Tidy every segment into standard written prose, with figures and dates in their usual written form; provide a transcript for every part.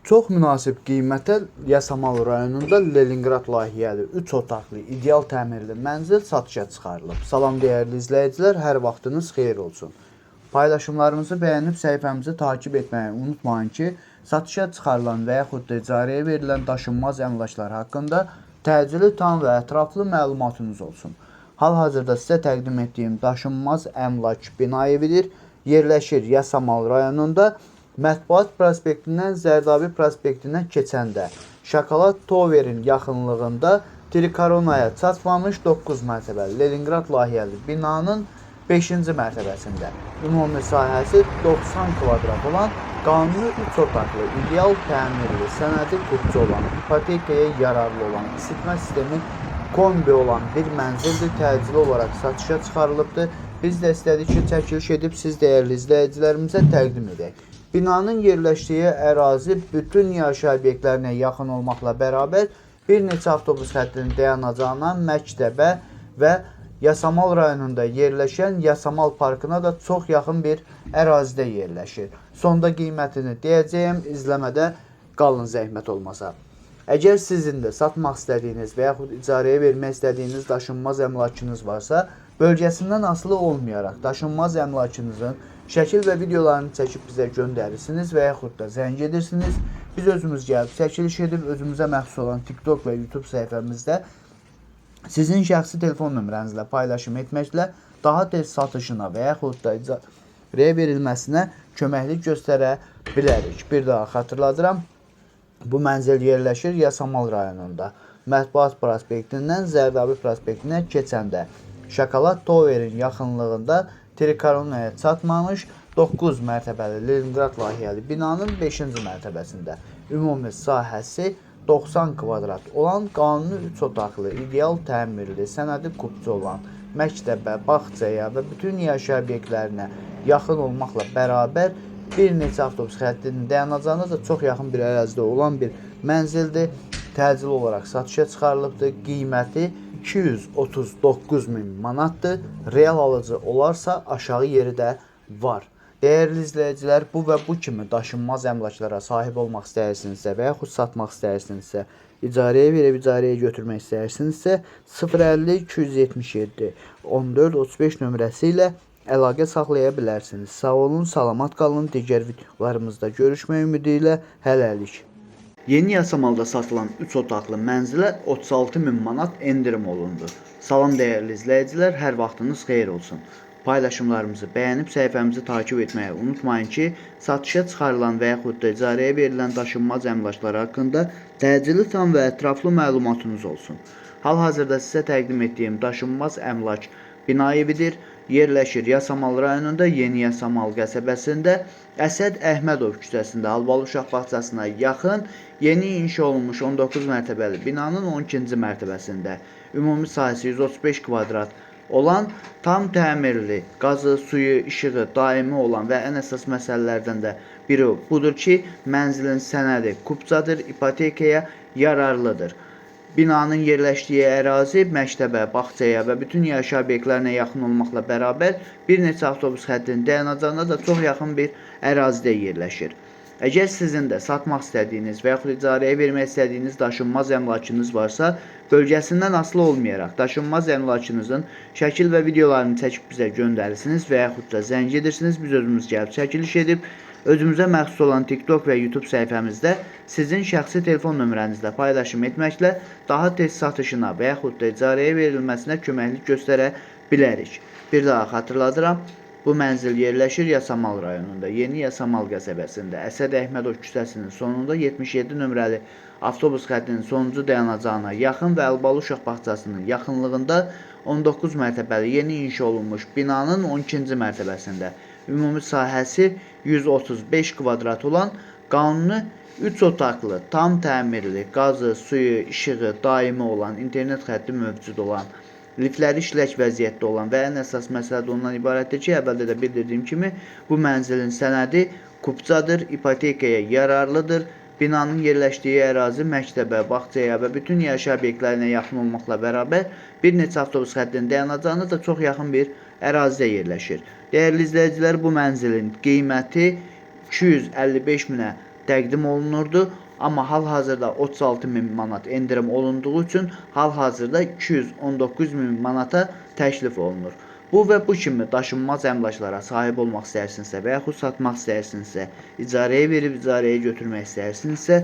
Çox münasib qiymətə Yasamal rayonunda Leningrad layihəli 3 otaqlı ideal təmirli mənzil satışa çıxarılıb. Salam dəyərli izləyicilər, hər vaxtınız xeyir olsun. Paylaşımlarımızı bəyənib səhifəmizi takib etməyi unutmayın ki, satışa çıxarılan və yaxud da icarəyə verilən daşınmaz əmlaklar haqqında təcili, tam və ətraflı məlumatınız olsun. Hal-hazırda sizə təqdim etdiyim daşınmaz əmlak bina evidir. Yerləşir Yasamal rayonunda. Mətbuat prospektindən Zərdabi prospektinə keçəndə Şokolad Tower'in yaxınlığında Trikoronaya çatmamış 9 mərtəbəli Leningrad layihəli binanın 5-ci mərtəbəsində ümumi sahəsi 90 kvadrat olan qanuni 3 otaqlı, ideal təmirli, sənədi qupçu olan, ipotekaya yararlı olan, isitmə sistemi kombi olan bir mənzildir, təcili olaraq satışa çıxarılıbdır. Biz də istədik ki, çəkiliş edib siz dəyərli izləyicilərimizə təqdim edək. Binanın yerləşdiyi ərazi bütün yaşayış obyektlərinə yaxın olmaqla bərabər bir neçə avtobus xəttinin dayanacağına, məktəbə və Yasamal rayonunda yerləşən Yasamal parkına da çox yaxın bir ərazidə yerləşir. Sonda qiymətini deyəcəyim, izləmədə qalın zəhmət olmasa. Əgər sizin də satmaq istədiyiniz və yaxud icarəyə vermək istədiyiniz daşınmaz əmlakınız varsa, bölgəsindən asılı olmayaraq daşınmaz əmlakınızın şəkil və videolarını çəkib bizə göndərirsiniz və yaxud da zəng edirsiniz. Biz özümüz gəlib çəkiliş edib özümüzə məxsus olan TikTok və YouTube səhifəmizdə sizin şəxsi telefon nömrənizlə paylaşım etməklə daha tez satışına və yaxud da icarəyə verilməsinə köməklik göstərə bilərik. Bir daha xatırladıram. Bu mənzil yerləşir Yasamal rayonunda. Mətbuat prospektindən Zərdabi prospektinə keçəndə Şokolad Tower'in yaxınlığında Trikoronaya çatmamış 9 mərtəbəli Leningrad layihəli binanın 5-ci mərtəbəsində ümumi sahəsi 90 kvadrat olan qanuni 3 otaqlı, ideal təmirli, sənədi qupçu olan, məktəbə, bağçaya və bütün yaşayış obyektlərinə yaxın olmaqla bərabər bir neçə avtobus xəttinin dayanacağına da çox yaxın bir ərazidə olan bir mənzildir. Təcili olaraq satışa çıxarılıbdır. Qiyməti 239.000 manatdır. Real alıcı olarsa aşağı yeri də var. Dəyərli izləyicilər, bu və bu kimi daşınmaz əmlaklara sahib olmaq istəyirsinizsə və yaxud satmaq istəyirsinizsə, icarəyə verib icarəyə götürmək istəyirsinizsə 050 277 14 35 nömrəsi ilə əlaqə saxlaya bilərsiniz. Sağ olun, salamat qalın. Digər videolarımızda görüşmək ümidi ilə hələlik. Yeni Yasamalda satılan 3 otaqlı mənzilə 36.000 manat endirim olundu. Salam dəyərli izləyicilər, hər vaxtınız xeyir olsun. Paylaşımlarımızı bəyənib səhifəmizi takib etməyi unutmayın ki, satışa çıxarılan və yaxud da icarəyə verilən daşınmaz əmlaklar haqqında təcili, tam və ətraflı məlumatınız olsun. Hal-hazırda sizə təqdim etdiyim daşınmaz əmlak bina evidir. Yerləşir Yasamal rayonunda Yeni Yasamal qəsəbəsində Əsəd Əhmədov küçəsində Albalı uşaq bağçasına yaxın yeni inşa olunmuş 19 mərtəbəli binanın 12-ci mərtəbəsində ümumi sahəsi 135 kvadrat olan tam təmirli, qazı, suyu, işığı daimi olan və ən əsas məsələlərdən də biri budur ki, mənzilin sənədi qupçadır, ipotekaya yararlıdır. Binanın yerləşdiyi ərazi məktəbə, bağçaya və bütün yaşayış obyektlərinə yaxın olmaqla bərabər bir neçə avtobus xəttinin dayanacağına da çox yaxın bir ərazidə yerləşir. Əgər sizin də satmaq istədiyiniz və yaxud icarəyə vermək istədiyiniz daşınmaz əmlakınız varsa, bölgəsindən asılı olmayaraq daşınmaz əmlakınızın şəkil və videolarını çəkib bizə göndərirsiniz və yaxud da zəng edirsiniz. Biz özümüz gəlib çəkiliş edib özümüzə məxsus olan TikTok və YouTube səhifəmizdə sizin şəxsi telefon nömrənizlə paylaşım etməklə daha tez satışına və yaxud da icarəyə verilməsinə köməklik göstərə bilərik. Bir daha xatırladıram. Bu mənzil yerləşir Yasamal rayonunda, Yeni Yasamal qəsəbəsində, Əsəd Əhmədov küçəsinin sonunda 77 nömrəli avtobus xəttinin sonuncu dayanacağına yaxın və Albalı uşaq bağçasının yaxınlığında 19 mərtəbəli yeni inşa olunmuş binanın 12-ci mərtəbəsində ümumi sahəsi 135 kvadrat olan qanuni 3 otaqlı, tam təmirli, qazı, suyu, işığı daimi olan, internet xətti mövcud olan, lifləri işlək vəziyyətdə olan və ən əsas məsələ də ondan ibarətdir ki, əvvəldə də bildirdiyim kimi, bu mənzilin sənədi qupçadır, ipotekaya yararlıdır. Binanın yerləşdiyi ərazi məktəbə, bağçaya və bütün yaşayış obyektlərinə yaxın olmaqla bərabər bir neçə avtobus xəttinin dayanacağına da çox yaxın bir ərazidə yerləşir. Dəyərli izləyicilər, bu mənzilin qiyməti 255 minə təqdim olunurdu. Amma hal-hazırda 36.000 manat endirim olunduğu üçün hal-hazırda 219.000 manata təklif olunur. Bu və bu kimi daşınmaz əmlaklara sahib olmaq istəyirsinizsə və yaxud satmaq istəyirsinizsə, icarəyə verib icarəyə götürmək istəyirsinizsə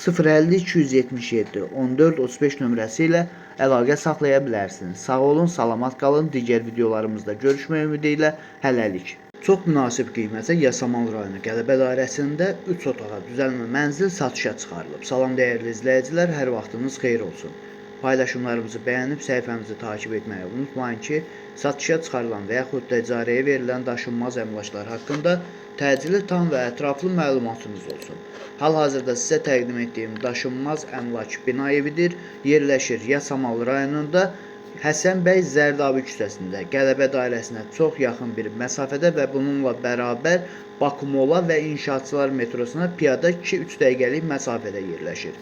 050 277 14 35 nömrəsi ilə əlaqə saxlaya bilərsiniz. Sağ olun, salamat qalın. Digər videolarımızda görüşmək ümidi ilə hələlik. Çox münasib qiymətə Yasamal rayonu Qələbə dairəsində 3 otağa düzəlmə mənzil satışa çıxarılıb. Salam dəyərli izləyicilər, hər vaxtınız xeyir olsun. Paylaşımlarımızı bəyənib səhifəmizi takib etməyi unutmayın ki, satışa çıxarılan və yaxud da icarəyə verilən daşınmaz əmlaklar haqqında təcili, tam və ətraflı məlumatınız olsun. Hal-hazırda sizə təqdim etdiyim daşınmaz əmlak bina evidir. Yerləşir Yasamal rayonunda Həsən bəy Zərdabi küçəsində, Qələbə dairəsinə çox yaxın bir məsafədə və bununla bərabər Bakımola və İnşaatçılar metrosuna piyada 2-3 dəqiqəlik məsafədə yerləşir.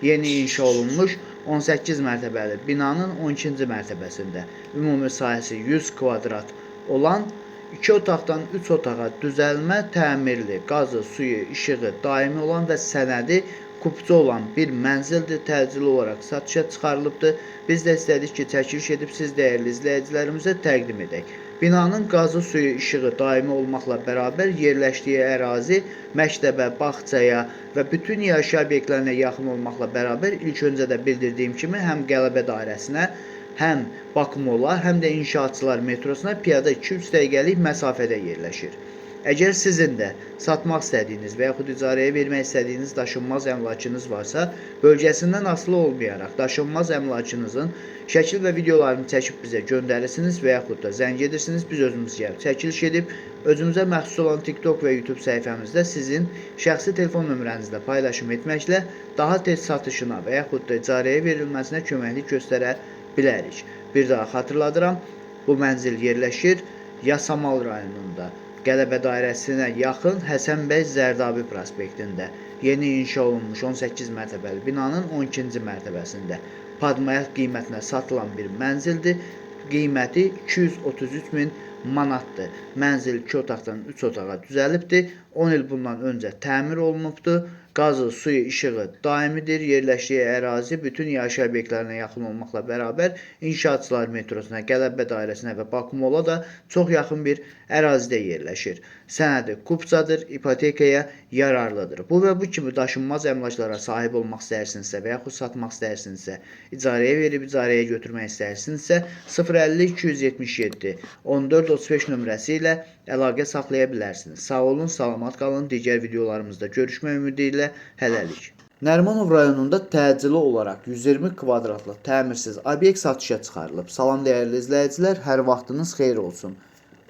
Yeni inşa olunmuş 18 mərtəbəli binanın 12-ci mərtəbəsində ümumi sahəsi 100 kvadrat olan 2 otaqdan 3 otağa düzəlmə, təmirli, qazı, suyu, işığı daimi olan və sənədi kupçu olan bir mənzildir, təcili olaraq satışa çıxarılıbdır. Biz də istədik ki, çəkiliş edib siz dəyərli izləyicilərimizə təqdim edək. Binanın qazı, suyu, işığı daimi olmaqla bərabər yerləşdiyi ərazi məktəbə, bağçaya və bütün yaşayış obyektlərinə yaxın olmaqla bərabər ilk öncə də bildirdiyim kimi həm Qələbə dairəsinə, həm Bakımola, həm də İnşaatçılar metrosuna piyada 2-3 dəqiqəlik məsafədə yerləşir. Əgər sizin də satmaq istədiyiniz və yaxud icarəyə vermək istədiyiniz daşınmaz əmlakınız varsa, bölgəsindən asılı olmayaraq daşınmaz əmlakınızın şəkil və videolarını çəkib bizə göndərirsiniz və yaxud da zəng edirsiniz, biz özümüz gəlib çəkiliş edib, özümüzə məxsus olan TikTok və YouTube səhifəmizdə sizin şəxsi telefon nömrənizlə paylaşım etməklə daha tez satışına və yaxud da icarəyə verilməsinə köməklik göstərə bilərik. Bir daha xatırladıram, bu mənzil yerləşir Yasamal rayonunda. Qələbə dairəsinə yaxın Həsən bəy Zərdabi prospektində yeni inşa olunmuş 18 mərtəbəli binanın 12-ci mərtəbəsində padmayaq qiymətinə satılan bir mənzildir. Qiyməti 233.000 manatdır. Mənzil 2 otaqdan 3 otağa düzəlibdir. 10 il bundan öncə təmir olunubdur. Qazı, suyu, işığı daimidir. Yerləşdiyi ərazi bütün yaşayış obyektlərinə yaxın olmaqla bərabər İnşaatçılar metrosuna, Qələbə dairəsinə və Bakımola da çox yaxın bir ərazidə yerləşir. Sənədi kupçadır, ipotekaya yararlıdır. Bu və bu kimi daşınmaz əmlaklara sahib olmaq istəyirsinizsə və yaxud satmaq istəyirsinizsə, icarəyə verib icarəyə götürmək istəyirsinizsə 050 277 14 35 nömrəsi ilə əlaqə saxlaya bilərsiniz. Sağ olun, salamat qalın. Digər videolarımızda görüşmək ümidi ilə hələlik. Nərimanov rayonunda təcili olaraq 120 kvadratlıq təmirsiz obyekt satışa çıxarılıb. Salam dəyərli izləyicilər, hər vaxtınız xeyir olsun.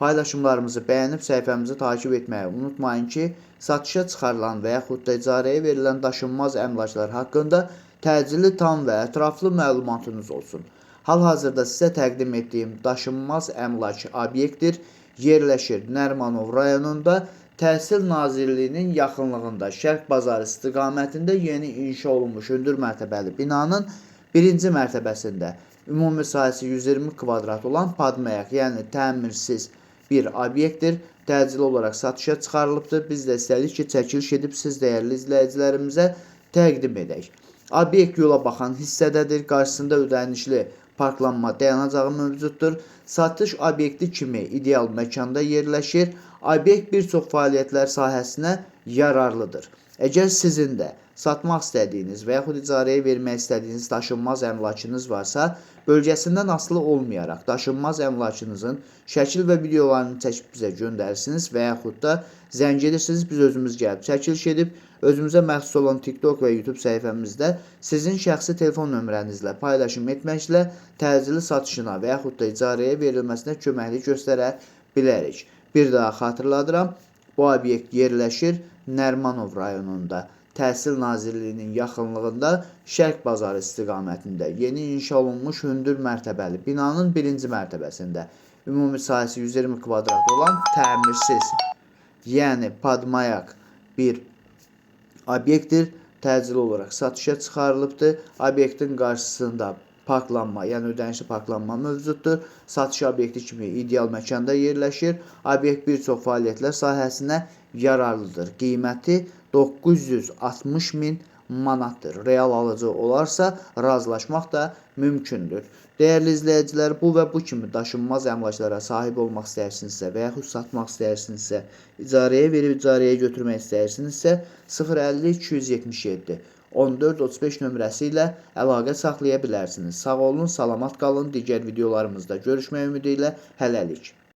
Paylaşımlarımızı bəyənib səhifəmizi takib etməyi unutmayın ki, satışa çıxarılan və yaxud da icarəyə verilən daşınmaz əmlaklar haqqında təcili, tam və ətraflı məlumatınız olsun. Hal-hazırda sizə təqdim etdiyim daşınmaz əmlak obyektdir. Yerləşir Nərimanov rayonunda Təhsil Nazirliyinin yaxınlığında Şərq Bazarı istiqamətində yeni inşa olunmuş hündür mərtəbəli binanın 1-ci mərtəbəsində ümumi sahəsi 120 kvadrat olan padmayaq, yəni təmirsiz bir obyektdir. Təcili olaraq satışa çıxarılıbdır. Biz də istədik ki, çəkiliş edib siz dəyərli izləyicilərimizə təqdim edək. Obyekt yola baxan hissədədir. Qarşısında ödənişli parklanma dayanacağı mövcuddur. Satış obyekti kimi ideal məkanda yerləşir. Obyekt bir çox fəaliyyətlər sahəsinə yararlıdır. Əgər sizin də satmaq istədiyiniz və yaxud icarəyə vermək istədiyiniz daşınmaz əmlakınız varsa, bölgəsindən asılı olmayaraq daşınmaz əmlakınızın şəkil və videolarını çəkib bizə göndərirsiniz və yaxud da zəng edirsiniz, biz özümüz gəlib çəkiliş edib, özümüzə məxsus olan TikTok və YouTube səhifəmizdə sizin şəxsi telefon nömrənizlə paylaşım etməklə təcili satışına və yaxud da icarəyə verilməsinə köməklik göstərə bilərik. Bir daha xatırladıram, bu obyekt yerləşir Nərimanov rayonunda. Təhsil Nazirliyinin yaxınlığında Şərq Bazarı istiqamətində yeni inşa olunmuş hündür mərtəbəli binanın 1-ci mərtəbəsində ümumi sahəsi 120 kvadrat olan təmirsiz, yəni padmayaq bir obyektdir. Təcili olaraq satışa çıxarılıbdır. Obyektin qarşısında parklanma, yəni ödənişli parklanma mövcuddur. Satış obyekti kimi ideal məkanda yerləşir. Obyekt bir çox fəaliyyətlər sahəsinə yararlıdır. Qiyməti 960 min manatdır. Real alıcı olarsa razılaşmaq da mümkündür. Dəyərli izləyicilər, bu və bu kimi daşınmaz əmlaklara sahib olmaq istəyirsinizsə və yaxud satmaq istəyirsinizsə, icarəyə verib icarəyə götürmək istəyirsinizsə 050 277 1435 nömrəsi ilə əlaqə saxlaya bilərsiniz. Sağ olun, salamat qalın. Digər videolarımızda görüşmək ümidi ilə hələlik.